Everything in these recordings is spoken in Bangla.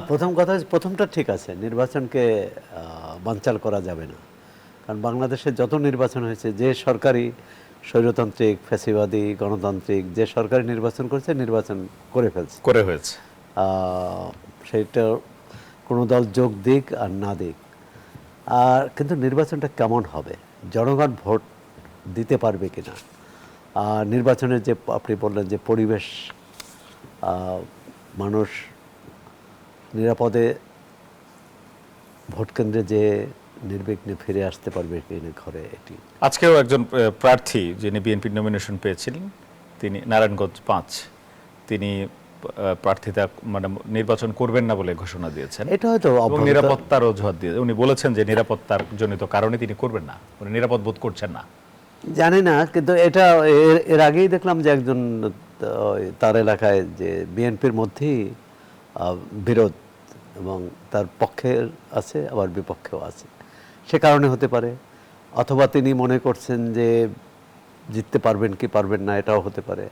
প্রথম কথা হচ্ছে, প্রথমটা ঠিক আছে, নির্বাচনকে বানচাল করা যাবে না। কারণ বাংলাদেশে যত নির্বাচন হয়েছে, যে সরকারি স্বৈরতান্ত্রিক, ফ্যাসিবাদী, গণতান্ত্রিক যে সরকারি নির্বাচন করেছে, নির্বাচন করে ফেলছে। করে হয়েছে। সেইটা কোনো দল যোগ দিক আর না দিক, আর কিন্তু নির্বাচনটা কেমন হবে, জনগণ ভোট দিতে পারবে কিনা, নির্বাচনের যে আপনি বললেন যে পরিবেশ, মানুষ নিরাপদে ভোট কেন্দ্রে যে নির্বিঘ্নে ফিরে আসতে পারবে কিনা ঘরে, এটি। আজকেও একজন প্রার্থী যিনি বিএনপির নমিনেশন পেয়েছিলেন, তিনি নারায়ণগঞ্জ 5, তিনি প্রার্থিতা মানে নির্বাচন করবেন না বলে ঘোষণা দিয়েছেন। এটা হয়তো নিরাপত্তার অজুহাত দিয়ে উনি বলেছেন যে নিরাপত্তার জনিত কারণে তিনি করবেন না, উনি নিরাপদ বোধ করছেন না। জানি না, কিন্তু এটা এর আগেই দেখলাম যে একজন তার এলাকায় যে বিএনপির মধ্যেই বিরোধ, এবং তার পক্ষে আছে আবার বিপক্ষেও আছে, সে কারণে হতে পারে। অথবা তিনি মনে করছেন যে জিততে পারবেন কি পারবেন না, এটাও হতে পারে।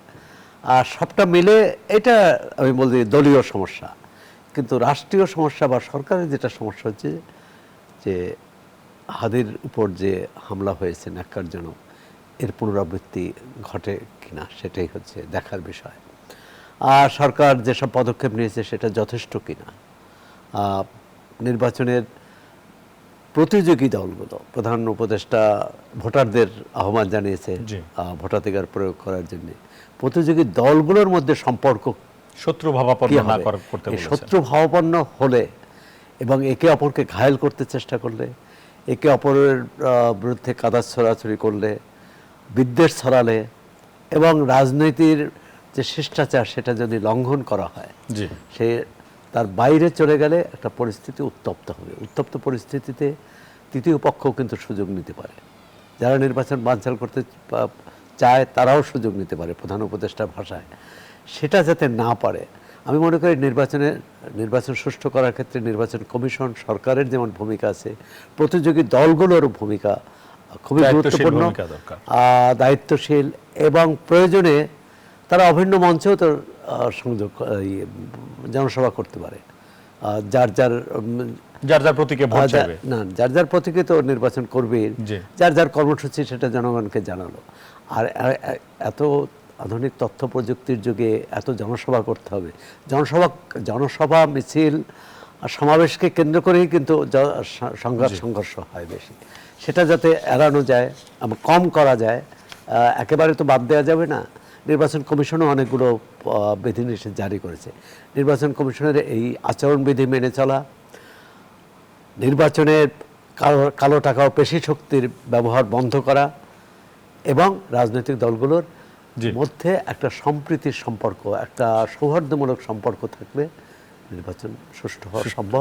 আর সবটা মিলে এটা আমি বলছি দলীয় সমস্যা, কিন্তু রাষ্ট্রীয় সমস্যা বা সরকারের যেটা সমস্যা হচ্ছে যে হাদির উপর যে হামলা হয়েছে ন্যাক্কারজনক, এর পুনরাবৃত্তি ঘটে কিনা, সেটাই হচ্ছে দেখার বিষয়। আর সরকার যেসব পদক্ষেপ নিয়েছে সেটা যথেষ্ট কিনা। নির্বাচনের প্রতিযোগী দলগুলো, প্রধান উপদেষ্টা ভোটারদের আহ্বান জানিয়েছে ভোটাধিকার প্রয়োগ করার জন্য। প্রতিযোগী দলগুলোর মধ্যে সম্পর্ক শত্রু ভাবাপন্ন না করতে বলেছেন। শত্রু ভাবাপন্ন হলে এবং একে অপরকে ঘায়েল করতে চেষ্টা করলে, একে অপরের বিরুদ্ধে কাদা ছড়াছড়ি করলে, বিদ্বেষ ছড়ালে, এবং রাজনীতির যে শিষ্টাচার সেটা যদি লঙ্ঘন করা হয়, সে তার বাইরে চলে গেলে একটা পরিস্থিতি উত্তপ্ত হবে। উত্তপ্ত পরিস্থিতিতে তৃতীয় পক্ষও কিন্তু সুযোগ নিতে পারে। যারা নির্বাচন বানচাল করতে চায় তারাও সুযোগ নিতে পারে প্রধান উপদেষ্টার ভাষায়। সেটা যাতে না পারে, আমি মনে করি নির্বাচন সুষ্ঠু করার ক্ষেত্রে নির্বাচন কমিশন, সরকারের যেমন ভূমিকা আছে, প্রতিযোগী দলগুলোরও ভূমিকা খুবই গুরুত্বপূর্ণ, দায়িত্বশীল, এবং প্রয়োজনে তারা অভিন্ন মঞ্চেও তো সংযোগ জনসভা করতে পারে। যার যার প্রতীকে ভোট চাইবে না, যার যার প্রতীকে তো নির্বাচন করবে, যার যার কর্মসূচি সেটা জনগণকে জানালো। আর এত আধুনিক তথ্য প্রযুক্তির যুগে এত জনসভা করতে হবে, জনসভা মিছিল আর সমাবেশকে কেন্দ্র করেই কিন্তু সংঘর্ষ হয় বেশি। সেটা যাতে এড়ানো যায়, কম করা যায়, একেবারে তো বাদ দেওয়া যাবে না। নির্বাচন কমিশনও অনেকগুলো বিধিনিষেধ জারি করেছে। নির্বাচন কমিশনের এই আচরণবিধি মেনে চলা, নির্বাচনের কালো টাকা ও পেশি শক্তির ব্যবহার বন্ধ করা, এবং রাজনৈতিক দলগুলোর মধ্যে একটা সম্প্রীতির সম্পর্ক, একটা সৌহার্দ্যমূলক সম্পর্ক থাকলে নির্বাচন সুষ্ঠু হওয়া সম্ভব।